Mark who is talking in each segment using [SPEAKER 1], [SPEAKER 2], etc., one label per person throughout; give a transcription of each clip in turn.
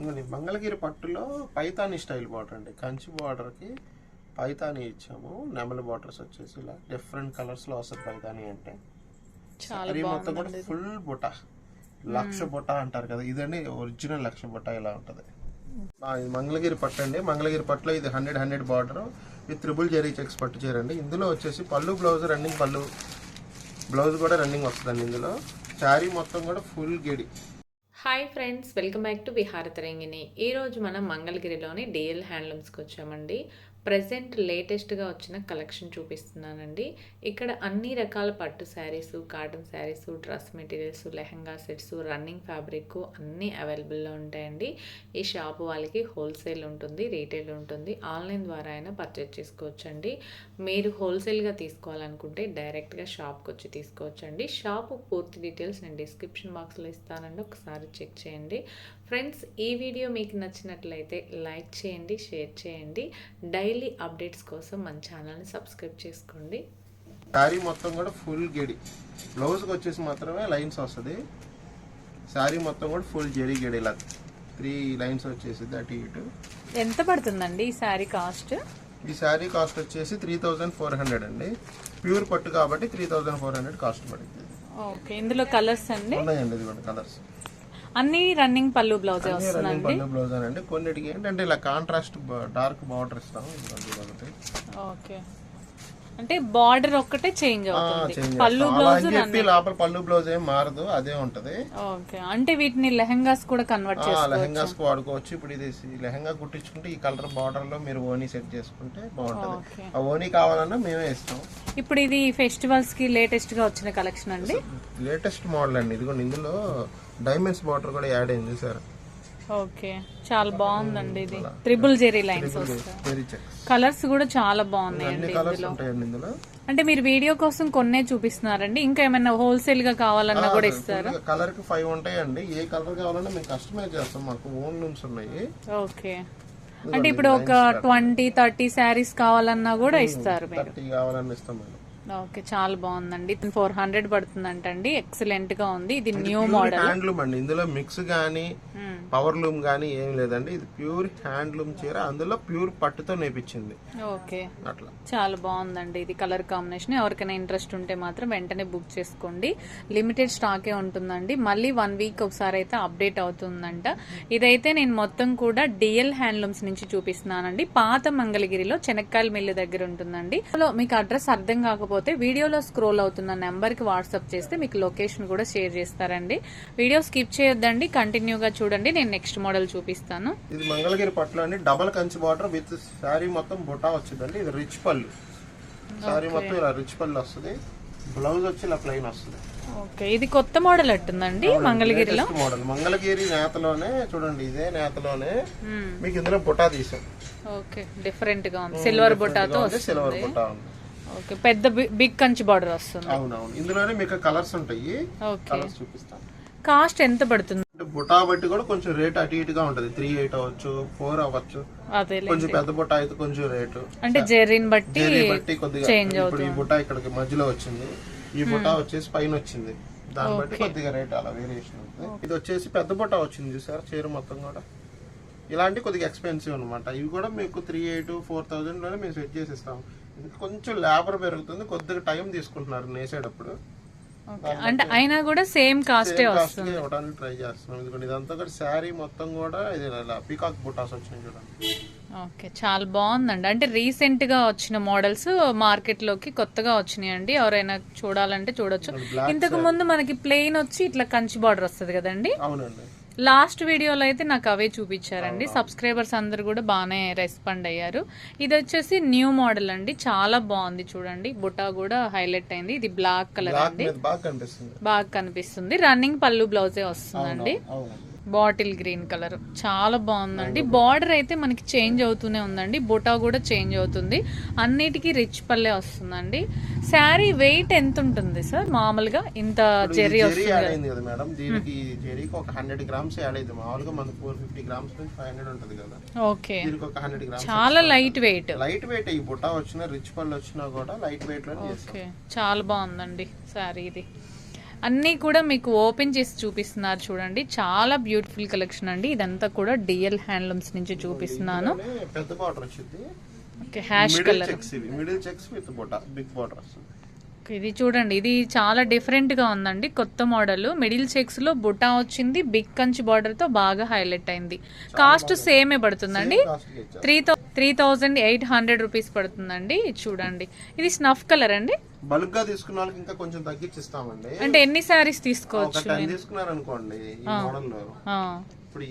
[SPEAKER 1] ఇంకోండి మంగళగిరి పట్టులో Paithani style border అండి. కంచి బార్డర్కి పైతాని ఇచ్చాము. నెమలి బార్డర్స్ వచ్చేసి ఇలా డిఫరెంట్ కలర్స్ లో వస్తుంది పైతాని అంటే. సారీ మొత్తం కూడా ఫుల్ బుట్ట, లక్ష బుట్ట అంటారు కదా, ఇదండి ఒరిజినల్ లక్ష బుట్ట ఇలా ఉంటది. మంగళగిరి పట్టు అండి. మంగళగిరి పట్టులో ఇది 100 బార్డర్ ఇది త్రిబుల్ జెరీ చెక్స్ పట్టు చేరండి. ఇందులో వచ్చేసి పళ్ళు బ్లౌజ్ రన్నింగ్, పళ్ళు బ్లౌజ్ కూడా రన్నింగ్ వస్తుందండి. ఇందులో శారీ మొత్తం కూడా ఫుల్ గెడి.
[SPEAKER 2] Hi friends, welcome back to Viharatarangini. ఈరోజు మనం మంగళగిరిలోని డిఎల్ హ్యాండ్లూమ్స్కి వచ్చామండి. ప్రజెంట్ లేటెస్ట్గా వచ్చిన కలెక్షన్ చూపిస్తున్నానండి. ఇక్కడ అన్ని రకాల పట్టు saris, cotton saris, dress materials, lehenga sets, running fabric అన్నీ అవైలబుల్లో ఉంటాయండి. ఈ షాప్ వాళ్ళకి హోల్సేల్ ఉంటుంది, రీటైల్ ఉంటుంది. ఆన్లైన్ ద్వారా అయినా పర్చేజ్ చేసుకోవచ్చండి. మీరు హోల్సేల్గా తీసుకోవాలనుకుంటే డైరెక్ట్గా షాప్కి వచ్చి తీసుకోవచ్చండి. షాపు పూర్తి డీటెయిల్స్ నేను డిస్క్రిప్షన్ బాక్స్లో ఇస్తానండి, ఒకసారి చెక్ చేయండి. ఫ్రెండ్స్, ఈ వీడియో మీకు నచ్చినట్లయితే లైక్ చేయండి, షేర్ చేయండి. డైలీ అప్డేట్స్ కోసం మన ఛానల్ని సబ్స్క్రైబ్ చేసుకోండి.
[SPEAKER 1] శారీ మొత్తం కూడా ఫుల్ గెడి, బ్లౌజ్కి వచ్చేసి మాత్రమే లైన్స్ వస్తుంది. శారీ మొత్తం కూడా ఫుల్ జెరీ గెడి, ఇలా 3 లైన్స్ వచ్చేసి అటు ఇటు.
[SPEAKER 2] ఎంత పడుతుందండి ఈ శారీ కాస్ట్?
[SPEAKER 1] ఈ శారీ కాస్ట్ వచ్చేసి 3400 అండి. ప్యూర్ పట్టు కాబట్టి 3400 కాస్ట్ పడుతుంది.
[SPEAKER 2] ఓకే, ఇందులో కలర్స్ అండి
[SPEAKER 1] ఉన్నాయండి, ఇదిగోండి కలర్స్.
[SPEAKER 2] అన్ని రన్నింగ్ పళ్ళు బ్లౌజ్ వస్తుందండి.
[SPEAKER 1] పళ్ళు బ్లౌజ్ అండి. కొన్నిటికి ఏంటంటే ఇలా కాంట్రాస్ట్ డార్క్ బార్డర్ ఇస్తాం.
[SPEAKER 2] ఓకే, అంటే బార్డర్ ఒక్కటే చేంజ్ అవుతుంది, పళ్ళు బ్లౌజ్
[SPEAKER 1] లోపల పళ్ళు బ్లౌజ్ ఏం మారదు, అదే ఉంటది.
[SPEAKER 2] ఓకే, అంటే వీటిని లెహంగాస్ కూడా కన్వర్ట్ చేసుకోవచ్చు.
[SPEAKER 1] లెహంగాస్ కు వాడుకోవచ్చు. ఇప్పుడు ఇది లెహంగా కుట్టించుకుంటే ఈ కలర్ బార్డర్ లో మీరు ఓనీ సెట్ చేసుకుంటే బాగుంటది. ఆ ఓనీ కావాలన్నా మేమే ఇస్తాం.
[SPEAKER 2] ఇప్పుడు ఇది ఫెస్టివల్స్ కి లేటెస్ట్ గా వచ్చిన కలెక్షన్ అండి,
[SPEAKER 1] లేటెస్ట్ మోడల్ అండి. ఇదిగోండి, ఇందులో డైమండ్స్ బార్డర్ కూడా యాడ్ అయింది సార్.
[SPEAKER 2] ఓకే, చాలా బాగుందండి. ఇది త్రిబుల్ జెరీ లైన్స్ వస్తాయి. కలర్స్ కూడా చాలా బాగున్నాయండి ఇందులో. అంటే మీరు వీడియో కోసం కొన్నే చూపిస్తున్నారండి, ఇంకా ఏమైనా హోల్సేల్ గా కావాలన్నా కూడా ఇస్తారా?
[SPEAKER 1] కలర్ కి 5 ఉంటాయండి. ఏ కలర్ కావాలన్నా మేము కస్టమైజ్ చేస్తాం, మాకు ఓన్ లూమ్స్ ఉన్నాయి.
[SPEAKER 2] ఓకే, అంటే ఇప్పుడు ఒక 20-30 శారీస్ కావాలన్నా కూడా ఇస్తారు మీరు?
[SPEAKER 1] 30 కావాలన్నా ఇస్తాం మేడం.
[SPEAKER 2] ఓకే, చాలా బాగుందండి. 400 పడుతుందంటండి. ఎక్సలెంట్ గా ఉంది. ఇది న్యూ మోడల్
[SPEAKER 1] హ్యాండ్లూమ్ అండి. ఇందులో మిక్స్ గానీ పవర్ లూమ్ గానీ ఏం లేదండి. ఇది ప్యూర్ హ్యాండ్లూమ్ చీర, అందులో ప్యూర్ పట్టుతో నేర్పించింది.
[SPEAKER 2] ఓకే,
[SPEAKER 1] అట్లా చాలా
[SPEAKER 2] బాగుందండి. ఇది కలర్ కాంబినేషన్. ఎవరికైనా ఇంట్రెస్ట్ ఉంటే మాత్రం వెంటనే బుక్ చేసుకోండి. లిమిటెడ్ స్టాకే ఉంటుందండి. మళ్ళీ 1 వీక్ ఒకసారి అయితే అప్డేట్ అవుతుందంట. ఇదైతే నేను మొత్తం కూడా డిఎల్ హ్యాండ్లూమ్స్ నుంచి చూపిస్తున్నానండి. పాత మంగళగిరిలో చెనక్కాయల మిల్లు దగ్గర ఉంటుందండి. మీకు అడ్రస్ అర్థం కాకపోతే వీడియోలో స్క్రోల్ అవుతున్న నెంబర్ కి వాట్సాప్ చేస్తే మీకు లొకేషన్ కూడా షేర్ చేస్తారండి. వీడియో స్కిప్ చేయొద్దండి, కంటిన్యూగా చూడండి. నేను నెక్స్ట్ మోడల్ చూపిస్తాను.
[SPEAKER 1] ఇది మంగళగిరి పట్టులో అండి. Double Kanchi border with sari మొత్తం బుటా వచ్చిందండి. ఇది రిచ్ పళ్ళు. శారీ మొత్తం ఇలా రిచ్ పళ్ళు వస్తుంది. బ్లౌజ్ వచ్చి ఇలా ప్లెయిన్ వస్తుంది.
[SPEAKER 2] ఓకే, ఇది కొత్త మోడల్ అట్టుందండి మంగళగిరిలో.
[SPEAKER 1] మోడల్ మంగళగిరి నేతలోనే చూడండి, ఇదే నేతలోనే మీకు ఇందులో బుటా తీసాం.
[SPEAKER 2] ఓకే, డిఫరెంట్ గా ఉంది. సిల్వర్ బుటాతో
[SPEAKER 1] సిల్వర్ బుటా ఉంది.
[SPEAKER 2] ఓకే, పెద్ద బిగ్ కంచి బార్డర్ వస్తుంది.
[SPEAKER 1] అవునవును, ఇందులోనే మీకు కలర్స్ ఉంటాయి. కలర్స్ చూపిస్తాను.
[SPEAKER 2] కాస్ట్ ఎంత పడుతుంది?
[SPEAKER 1] బుటా బట్టి కూడా కొంచెం రేట్ అటు ఇటుగా ఉంటది. 38 అవ్వచ్చు, 4 అవ్వచ్చు. కొంచెం పెద్ద బుటా అయితే కొంచెం రేటు,
[SPEAKER 2] అంటే జెరీని బట్టి
[SPEAKER 1] కొద్దిగా
[SPEAKER 2] చేంజ్ అవుతుంది.
[SPEAKER 1] ఇప్పుడు ఈ బుటా ఇక్కడికి మధ్యలో వచ్చింది, ఈ బుటా వచ్చేసి పైన వచ్చింది, దాన్ని బట్టి కొద్దిగా రేట్ అలా వేరియేషన్ ఉంటుంది. ఇది వచ్చేసి పెద్ద బుటా వచ్చింది చూసారు, చీర మొత్తం కూడా ఇలాంటి కొద్దిగా ఎక్స్పెన్సివ్ అనమాట. ఇవి కూడా మీకు 3800-4000 లోనే మేము సెట్ చేసి ఇస్తాం. కొంచెం లేబర్ పెరుగుతుంది, కొద్దిగా టైం తీసుకుంటున్నారు నేసేటప్పుడు.
[SPEAKER 2] అంటే అయినా కూడా సేమ్ కాస్టే వస్తుంది.
[SPEAKER 1] ఇవ్వడానికి ట్రై చేస్తున్నాం. ఎందుకంటే ఇదంతా కూడా శారీ మొత్తం కూడా ఇది పీకాక్ బుటాస్ వచ్చినాయి చూడండి.
[SPEAKER 2] ఓకే, చాలా బాగుందండి. అంటే రీసెంట్ గా వచ్చిన మోడల్స్ మార్కెట్ లోకి కొత్తగా వచ్చినాయండి. ఎవరైనా చూడాలంటే చూడొచ్చు. ఇంతకు ముందు మనకి ప్లెయిన్ వచ్చి ఇట్లా కంచి బార్డర్ వస్తుంది కదండి.
[SPEAKER 1] అవునండి,
[SPEAKER 2] లాస్ట్ వీడియోలో అయితే నాకు అవే చూపించారండి. సబ్స్క్రైబర్స్ అందరు కూడా బాగానే రెస్పాండ్ అయ్యారు. ఇది వచ్చేసి న్యూ మోడల్ అండి, చాలా బాగుంది. చూడండి, బుటా కూడా హైలైట్ అయింది. ఇది బ్లాక్ కలర్ అండి, బాగా కనిపిస్తుంది. రన్నింగ్ పళ్ళు బ్లౌజే వస్తుందండి. బాటిల్ గ్రీన్ కలర్ చాలా బాగుందండి. బార్డర్ అయితే మనకి చేంజ్ అవుతూనే ఉందండి. బుటా కూడా చేంజ్ అవుతుంది. అన్నిటికీ రిచ్ పల్లె వస్తుందండి. శారీ వెయిట్ ఎంత ఉంటుంది సార్? మామూలుగా ఇంత జెరీ వస్తుంది
[SPEAKER 1] కదా మేడం, దీనికి జెరీకి ఒక 100 గ్రామ్స్ యాడ్ అయింది. మామూలుగా మనకు 450 గ్రామ్స్ నుంచి 500 ఉంటుంది కదా.
[SPEAKER 2] ఓకే,
[SPEAKER 1] దీనికి ఒక 100 గ్రామ్స్
[SPEAKER 2] చాలా లైట్ వెయిట్.
[SPEAKER 1] Light weight. ఈ బుటా వచ్చినా రిచ్ పళ్ళు వచ్చినా కూడా లైట్ వెయిట్ లో.
[SPEAKER 2] ఓకే, చాలా బాగుందండి శారీ. ఇది అన్నీ కూడా మీకు ఓపెన్ చేసి చూపిస్తున్నారు చూడండి. చాలా బ్యూటిఫుల్ కలెక్షన్ అండి. ఇదంతా కూడా డిఎల్ హ్యాండ్లూమ్స్ నుంచి చూపిస్తున్నాను.
[SPEAKER 1] పెద్ద బార్డర్ వచ్చింది.
[SPEAKER 2] Okay, ash colour
[SPEAKER 1] middle checks with big border వస్తుంది.
[SPEAKER 2] ఇది చూడండి, ఇది చాలా డిఫరెంట్ గా ఉందండి. కొత్త మోడల్ మిడిల్ చెక్స్ లో బుటా వచ్చింది. బిగ్ కంచి బార్డర్ తో బాగా హైలైట్ అయింది. కాస్ట్ సేమే పడుతుందండి. 3,800 రూపీస్ పడుతుందండి. చూడండి, ఇది స్నఫ్ కలర్ అండి.
[SPEAKER 1] బల్క్ గా తీసుకున్న వాళ్ళకి ఇంకా కొంచెం తగ్గించిస్తామండి.
[SPEAKER 2] అంటే ఎన్ని సారీస్ తీసుకోవచ్చు?
[SPEAKER 1] తీసుకున్నారనుకోండి ఈ మోడల్ లో, ఇప్పుడు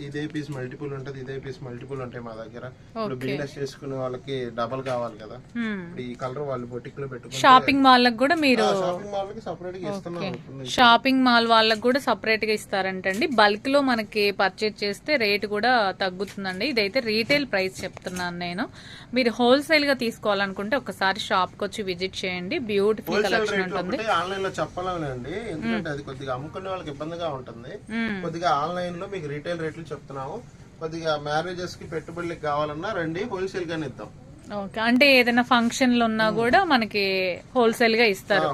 [SPEAKER 1] ఇదే పీస్ మల్టిపుల్ ఉంటది, ఇదే పీస్ మల్టిపుల్ ఉంటాయి మా దగ్గర. ఇప్పుడు బిజినెస్ చేసుకునే వాళ్ళకి డబల్ కావాలి కదా, ఇప్పుడు ఈ కలర్ వాళ్ళు బొటిక్ లో పెట్టుకుంటే
[SPEAKER 2] షాపింగ్ మాల్ కూడా మీరు
[SPEAKER 1] షాపింగ్ మాల్ కి సపరేట్ గా ఇస్తున్నాం.
[SPEAKER 2] షాపింగ్ మాల్ వాళ్ళకి కూడా సపరేట్ గా ఇస్తారంటండి. బల్క్ లో మనకి పర్చేజ్ చేస్తే రేట్ కూడా తగ్గుతుందండి. ఇదైతే రీటైల్ ప్రైస్ చెప్తున్నాను నేను. మీరు హోల్సేల్ గా తీసుకోవాలనుకుంటే ఒకసారి షాప్ కి వచ్చి విజిట్ చేయండి. బ్యూటిఫుల్ కలెక్షన్ ఉంటుంది.
[SPEAKER 1] ఆన్లైన్ లో చెప్పాలండి, ఎందుకంటే అది కొద్దిగా అమ్ముకునే వాళ్ళకి ఇబ్బందిగా ఉంటుంది. కొద్దిగా ఆన్లైన్ లో మీకు రీటైల్ రేట్లు చెప్తున్నాము. కొద్దిగా మ్యారేజెస్ కి పెట్టుబడులకి కావాలన్నా రండి, హోల్సేల్ గానే ఇద్దాం.
[SPEAKER 2] ఓకే, అంటే ఏదైనా ఫంక్షన్లు ఉన్నా కూడా మనకి హోల్సేల్ గా ఇస్తారు.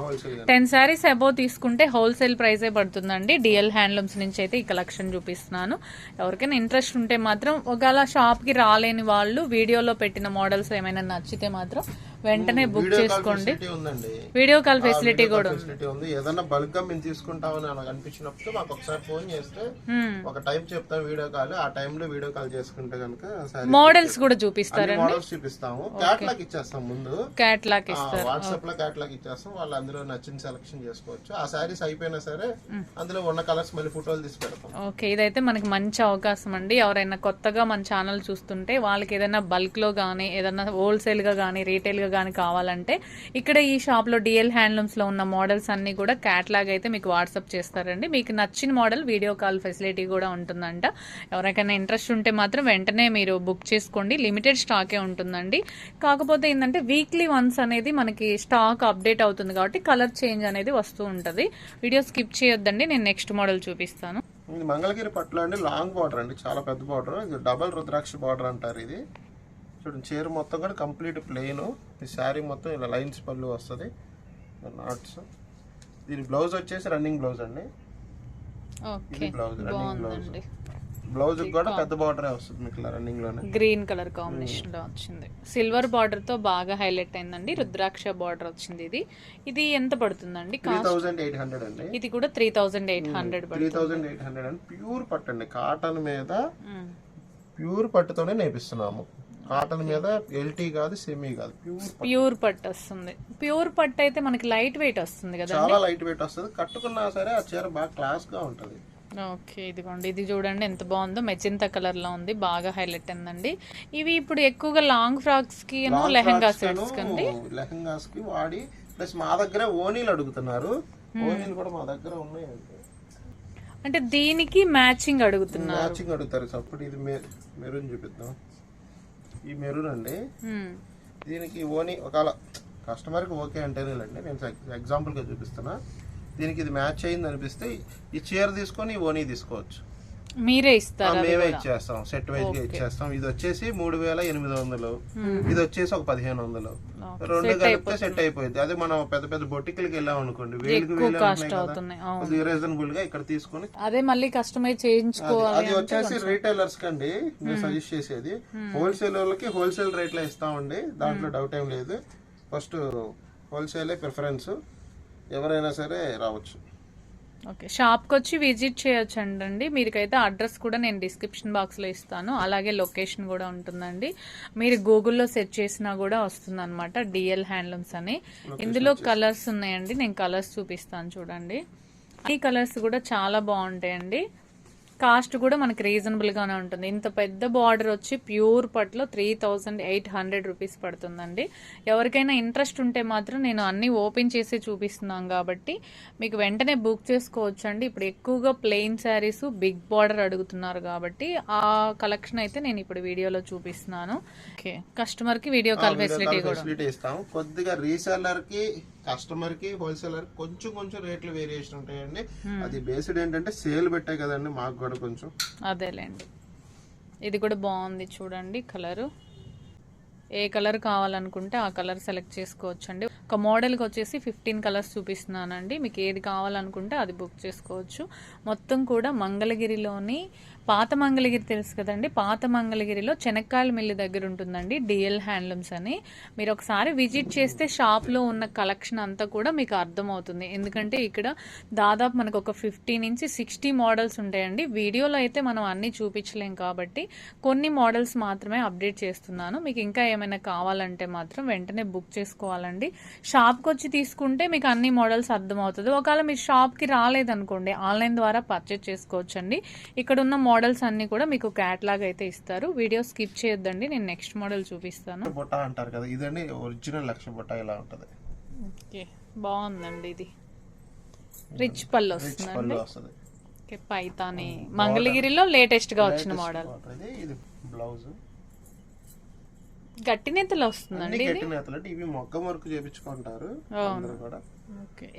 [SPEAKER 2] 10 సారీస్ అబోవ్ తీసుకుంటే హోల్సేల్ ప్రైసే పడుతుందండి. డిఎల్ హ్యాండ్లూమ్స్ నుంచి అయితే ఈ కలెక్షన్ చూపిస్తున్నాను. ఎవరికైనా ఇంట్రెస్ట్ ఉంటే మాత్రం, ఒకవేళ షాప్ కి రాలేని వాళ్ళు వీడియోలో పెట్టిన మోడల్స్ ఏమైనా నచ్చితే మాత్రం వెంటనే బుక్ చేసుకోండి. వీడియో కాల్ ఫెసిలిటీ కూడా
[SPEAKER 1] ఉంది. ఏదైనా బల్క్ గా మేము తీసుకుంటామని అలా అనిపించినప్పుడు మాకు ఒకసారి ఫోన్ చేస్తే ఒక టైం చెప్తాం వీడియో కాల్, ఆ టైంలో వీడియో కాల్ చేసుకుంటే కనుక
[SPEAKER 2] మోడల్స్ కూడా చూపిస్తారండి.
[SPEAKER 1] మోడల్స్ చూపిస్తాము. క్యాట్లాగ్ ఇచ్చేస్తాం, ముందు
[SPEAKER 2] క్యాట్లాగ్ ఇస్తారు.
[SPEAKER 1] వాట్సాప్ లో క్యాట్లాగ్ ఇచ్చేస్తాం. వాళ్ళు అందులో నచ్చిన సెలెక్షన్ చేసుకోవచ్చు. ఆ సారీస్ అయిపోయినా సరే అందులో ఉన్న కలర్స్ మళ్ళీ ఫోటోలు తీసి పెడతాం.
[SPEAKER 2] ఓకే, ఇదైతే మనకి మంచి అవకాశం అండి. ఎవరైనా కొత్తగా మన ఛానల్ చూస్తుంటే వాళ్ళకి ఏదైనా బల్క్ లో గానీ, ఏదైనా హోల్సేల్ గా గానీ, రీటైల్ గా గానీ కావాలంటే ఇక్కడ ఈ షాప్ లో డిఎల్ హ్యాండ్లూమ్స్ లో ఉన్న మోడల్స్ అన్ని కూడా క్యాట్లాగ్ అయితే మీకు వాట్సాప్ చేస్తారండి. మీకు నచ్చిన మోడల్ వీడియో కాల్ ఫెసిలిటీ కూడా ఉంటుందంట. ఎవరికైనా ఇంట్రెస్ట్ ఉంటే మాత్రం వెంటనే మీరు బుక్ చేసుకోండి. లిమిటెడ్ స్టాకే ఉంటుందండి. కాకపోతే ఏంటంటే వీక్లీ వన్స్ అనేది మనకి స్టాక్ అప్డేట్ అవుతుంది కాబట్టి కలర్ చేంజ్ అనేది వస్తూ ఉంటది. వీడియో స్కిప్ చేయొద్దండి. నేను నెక్స్ట్ మోడల్ చూపిస్తాను.
[SPEAKER 1] ఇది మంగళగిరి పట్టులో అండి, లాంగ్ బార్డర్ అండి, చాలా పెద్ద బార్డర్. ఇది డబల్ రుద్రాక్ష బార్డర్ అంటారు. ఇది చూడండి, చీర మొత్తం కూడా కంప్లీట్ ప్లెయిన్. ఈ శారీ మొత్తం ఇలా లైన్స్ పళ్ళు వస్తుంది, నాట్స్. దీని బ్లౌజ్ వచ్చేసి రన్నింగ్ బ్లౌజ్ అండి. ఇది బ్లౌజ్, రన్నింగ్ బ్లౌజ్. బ్లౌజ్ కూడా పెద్ద బార్డర్ వస్తుంది మీకు రన్నింగ్ లోనే.
[SPEAKER 2] గ్రీన్ కలర్ కాంబినేషన్ లో వచ్చింది. సిల్వర్ బార్డర్ తో బాగా హైలైట్ అయిందండి. రుద్రాక్ష బార్డర్ వచ్చింది. ఇది ఎంత పడుతుందండి?
[SPEAKER 1] 3,800 అండి.
[SPEAKER 2] ఇది కూడా 3,800
[SPEAKER 1] 3,800 అండి. ప్యూర్ పట్టు అండి, కాటన్ మీద ప్యూర్ పట్టుతోనే నేపిస్తున్నాము. కాటన్ మీద ఎల్టీ కాదు, సెమీ కాదు,
[SPEAKER 2] ప్యూర్ పట్టు వస్తుంది. ప్యూర్ పట్టు అయితే మనకి లైట్ వెయిట్ వస్తుంది కదా,
[SPEAKER 1] చాలా లైట్ వెయిట్ వస్తుంది. కట్టుకున్నా సరే ఆ చీర బాగా క్లాస్ గా ఉంటది.
[SPEAKER 2] ఓకే, ఇదిగోండి, ఇది చూడండి ఎంత బాగుందో. మెజెంతా కలర్ లో ఉంది, బాగా హైలైట్ అయిందండి. ఇవి ఇప్పుడు ఎక్కువగా లాంగ్ ఫ్రాక్స్ కి, లెహంగా సెట్స్ కండి,
[SPEAKER 1] లెహంగాస్ కి వాడి. ప్లస్ మా దగ్గర ఓనీలు అడుగుతున్నారు. ఓనీలు కూడా మా దగ్గర ఉన్నాయండి.
[SPEAKER 2] అంటే దీనికి మ్యాచింగ్ అడుగుతున్నారు.
[SPEAKER 1] మ్యాచింగ్ అడుగుతారు. అప్పుడు ఇది మెరూన్ చూపిద్దాం. ఈ మెరూన్ అండి, దీనికి ఓనీ ఒకవేళ కస్టమర్ కి ఓకే అంటేనేలండి, నేను ఎగ్జాంపుల్ గా చూపిస్తున్నా. దీనికి ఇది మ్యాచ్ అయింది అనిపిస్తే ఈ చీర తీసుకొని ఓనీ తీసుకోవచ్చు.
[SPEAKER 2] మీరే ఇస్తారా?
[SPEAKER 1] మేమే ఇచ్చేస్తాం, సెట్ వైజ్ గా ఇచ్చేస్తాం. ఇది వచ్చేసి 3,800, ఇది వచ్చేసి ఒక 1,500. రెండు కలిపితే సెట్ అయిపోయింది. అదే మనం పెద్ద పెద్ద బొటిక్లకి వెళ్ళాం అనుకోండి, వేలుకి రీజనబుల్ గా ఇక్కడ తీసుకొని
[SPEAKER 2] అదే మళ్ళీ కస్టమైజ్ చేయించుకోవాలి.
[SPEAKER 1] అది వచ్చేసి రీటైలర్స్ కండి మేము సజెస్ట్ చేసేది. హోల్సేల్ వాళ్ళకి హోల్సేల్ రేట్ లో ఇస్తామండి, దాంట్లో డౌట్ ఏం లేదు. ఫస్ట్ హోల్సేలే ప్రిఫరెన్స్, ఎవరైనా సరే రావచ్చు.
[SPEAKER 2] ఓకే, షాప్కి వచ్చి విజిట్ చేయొచ్చు అండి. మీకైతే అడ్రస్ కూడా నేను డిస్క్రిప్షన్ బాక్స్లో ఇస్తాను, అలాగే లొకేషన్ కూడా ఉంటుందండి. మీరు గూగుల్లో సెర్చ్ చేసినా కూడా వస్తుంది అనమాట, డిఎల్ హ్యాండ్లూమ్స్ అని. ఇందులో కలర్స్ ఉన్నాయండి, నేను కలర్స్ చూపిస్తాను చూడండి. ఈ కలర్స్ కూడా చాలా బాగుంటాయండి. కాస్ట్ కూడా మనకి రీజనబుల్ గానే ఉంటుంది. ఇంత పెద్ద బార్డర్ వచ్చి ప్యూర్ పట్లో 3,800 రూపీస్ పడుతుందండి. ఎవరికైనా ఇంట్రెస్ట్ ఉంటే మాత్రం నేను అన్ని ఓపెన్ చేసి చూపిస్తున్నాను కాబట్టి మీకు వెంటనే బుక్ చేసుకోవచ్చు అండి. ఇప్పుడు ఎక్కువగా ప్లెయిన్ శారీస్ బిగ్ బార్డర్ అడుగుతున్నారు కాబట్టి ఆ కలెక్షన్ అయితే నేను ఇప్పుడు వీడియోలో చూపిస్తున్నాను. ఓకే, కస్టమర్ కి వీడియో కాల్ ఫెసిలిటీ కూడా
[SPEAKER 1] ఇస్తాం. కొద్దిగా రీసెల్లర్ కి, కస్టమర్ కి, హోల్సేలర్ కొంచెం రేట్లు వేరియేషన్ ఉంటాయండి. అది బేస్డ్ ఏంటంటే సేల్ పెట్టే కదండి, మాకు కూడా కొంచెం
[SPEAKER 2] అదేలేండి. ఇది కూడా బాగుంది చూడండి కలరు. ఏ కలర్ కావాలనుకుంటే ఆ కలర్ సెలెక్ట్ చేసుకోవచ్చు అండి. ఒక మోడల్కి వచ్చేసి 15 కలర్స్ చూపిస్తున్నానండి. మీకు ఏది కావాలనుకుంటే అది బుక్ చేసుకోవచ్చు. మొత్తం కూడా మంగళగిరిలోని పాత మంగళగిరి తెలుసు కదండి, పాత మంగళగిరిలో చెనక్కాయల మిల్లు దగ్గర ఉంటుందండి డిఎల్ హ్యాండ్లూమ్స్ అని. మీరు ఒకసారి విజిట్ చేస్తే షాప్లో ఉన్న కలెక్షన్ అంతా కూడా మీకు అర్థమవుతుంది. ఎందుకంటే ఇక్కడ దాదాపు మనకు ఒక 50 నుంచి 60 మోడల్స్ ఉంటాయండి. వీడియోలో అయితే మనం అన్నీ చూపించలేం కాబట్టి కొన్ని మోడల్స్ మాత్రమే అప్డేట్ చేస్తున్నాను. మీకు ఇంకా ఏమైనా కావాలంటే మాత్రం వెంటనే బుక్ చేసుకోవాలండి. షాప్కి వచ్చి తీసుకుంటే మీకు అన్ని మోడల్స్ అర్థమవుతుంది. ఒకవేళ మీరు షాప్కి రాలేదనుకోండి, ఆన్లైన్ ద్వారా పర్చేజ్ చేసుకోవచ్చు అండి. ఇక్కడ ఉన్న మోడల్స్ అన్ని కూడా మీకు క్యాటలాగ్ అయితే ఇస్తారు. వీడియో స్కిప్ చేయొద్దండి, నేను నెక్స్ట్ మోడల్ చూపిస్తాను.
[SPEAKER 1] బుట్ట అంటారు కదా, ఇదండి ఒరిజినల్ లక్ష బుట్ట ఇలా ఉంటది.
[SPEAKER 2] ఓకే, బాగుందండి. ఇది రిచ్ పళ్ళు వస్తుందండి. ఓకే, పైతాని మంగళగిరిలో లేటెస్ట్ గా వచ్చిన మోడల్.
[SPEAKER 1] ఇది బ్లౌజ్
[SPEAKER 2] గట్టి నేతలు వస్తుందండి.
[SPEAKER 1] గట్టి నేతలు అంటే ఇవి మొగ్గ వర్క్ చేపించుకుంటారు అందరూ కూడా.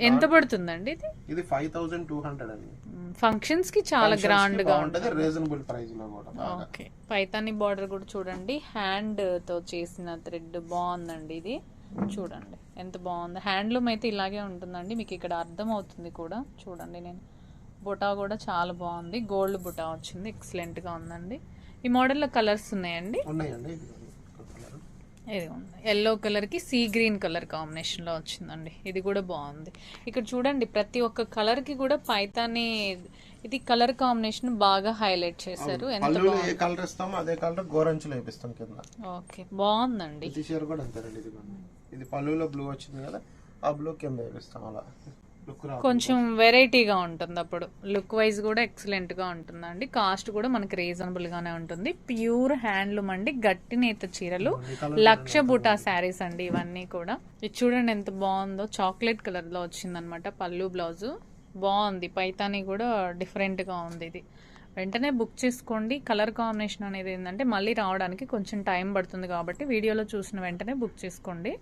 [SPEAKER 2] ఎంత పడుతుందండి ఇది?
[SPEAKER 1] ఇది 5200 అండి.
[SPEAKER 2] ఫంక్షన్స్ కి చాలా గ్రాండ్ గా
[SPEAKER 1] ఉంటది, రీజనబుల్ ప్రైస్ లో కూడా.
[SPEAKER 2] ఓకే, పైతాని బార్డర్ కూడా చూడండి, హ్యాండ్ తో చేసిన థ్రెడ్ బాగుందండి. ఇది చూడండి ఎంత బాగుంది. హ్యాండ్లూమ్ అయితే ఇలాగే ఉంటుందండి, మీకు ఇక్కడ అర్థం అవుతుంది కూడా. చూడండి, నేను బుటా కూడా చాలా బాగుంది, గోల్డ్ బుటా వచ్చింది, ఎక్సలెంట్ గా ఉందండి. ఈ మోడల్లో కలర్స్ ఉన్నాయండి. ఇది ఉంది, ఎల్లో కలర్ కి సీ గ్రీన్ కలర్ కాంబినేషన్ లో వచ్చిందండి. ఇది కూడా బాగుంది. ఇక్కడ చూడండి, ప్రతి ఒక్క కలర్ కి కూడా పైతాని ఇది కలర్ కాంబినేషన్ బాగా హైలైట్ చేశారు. ఎంత
[SPEAKER 1] ఏ కలర్ ఇస్తామో అదే కలర్ గోరంచులు వేపిస్తాం కింద.
[SPEAKER 2] ఓకే, బాగుందండి.
[SPEAKER 1] ఇది చీర కూడా అంతేనండి. ఇది పళ్ళులో బ్లూ వచ్చింది కదా, ఆ బ్లూ కింద వేపిస్తాం. అలా
[SPEAKER 2] కొంచెం వెరైటీగా ఉంటుంది, అప్పుడు లుక్ వైజ్ కూడా ఎక్సలెంట్ గా ఉంటుందండి. కాస్ట్ కూడా మనకి రీజనబుల్ గానే ఉంటుంది. ప్యూర్ హ్యాండ్లూమ్ అండి, గట్టి నేత చీరలు, లక్ష బుటా శారీస్ అండి ఇవన్నీ కూడా. ఇది చూడండి ఎంత బాగుందో, చాక్లెట్ కలర్ లో వచ్చింది అనమాట పళ్ళు, బ్లౌజ్ బాగుంది. పైతాని కూడా డిఫరెంట్ గా ఉంది. ఇది వెంటనే బుక్ చేసుకోండి. కలర్ కాంబినేషన్ అనేది ఏంటంటే మళ్ళీ రావడానికి కొంచెం టైం పడుతుంది కాబట్టి వీడియోలో చూసిన వెంటనే బుక్ చేసుకోండి.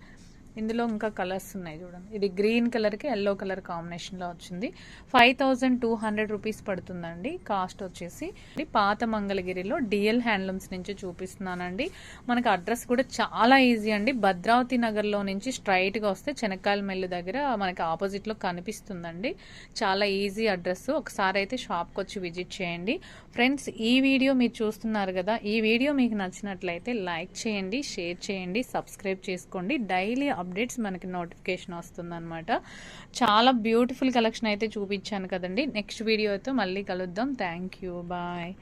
[SPEAKER 2] ఇందులో ఇంకా కలర్స్ ఉన్నాయి చూడండి. ఇది గ్రీన్ కలర్కి ఎల్లో కలర్ కాంబినేషన్లో వచ్చింది. 5200 రూపీస్ పడుతుందండి. కాస్ట్ వచ్చేసి పాత మంగళగిరిలో డిఎల్ హ్యాండ్లూమ్స్ నుంచి చూపిస్తున్నానండి. మనకు అడ్రస్ కూడా చాలా ఈజీ అండి. భద్రావతి నగర్లో నుంచి స్ట్రైట్గా వస్తే చెనక్కాయల మిల్లు దగ్గర మనకి ఆపోజిట్లో కనిపిస్తుందండి. చాలా ఈజీ అడ్రస్. ఒకసారి అయితే షాప్కి వచ్చి విజిట్ చేయండి. ఫ్రెండ్స్, ఈ వీడియో మీరు చూస్తున్నారు కదా, ఈ వీడియో మీకు నచ్చినట్లయితే లైక్ చేయండి, షేర్ చేయండి, సబ్స్క్రైబ్ చేసుకోండి. డైలీ అప్డేట్స్ మనకి నోటిఫికేషన్ వస్తుందన్నమాట. చాలా బ్యూటిఫుల్ కలెక్షన్ అయితే చూపించాను కదండి. నెక్స్ట్ వీడియోతో మళ్ళీ కలుద్దాం. Thank you, bye.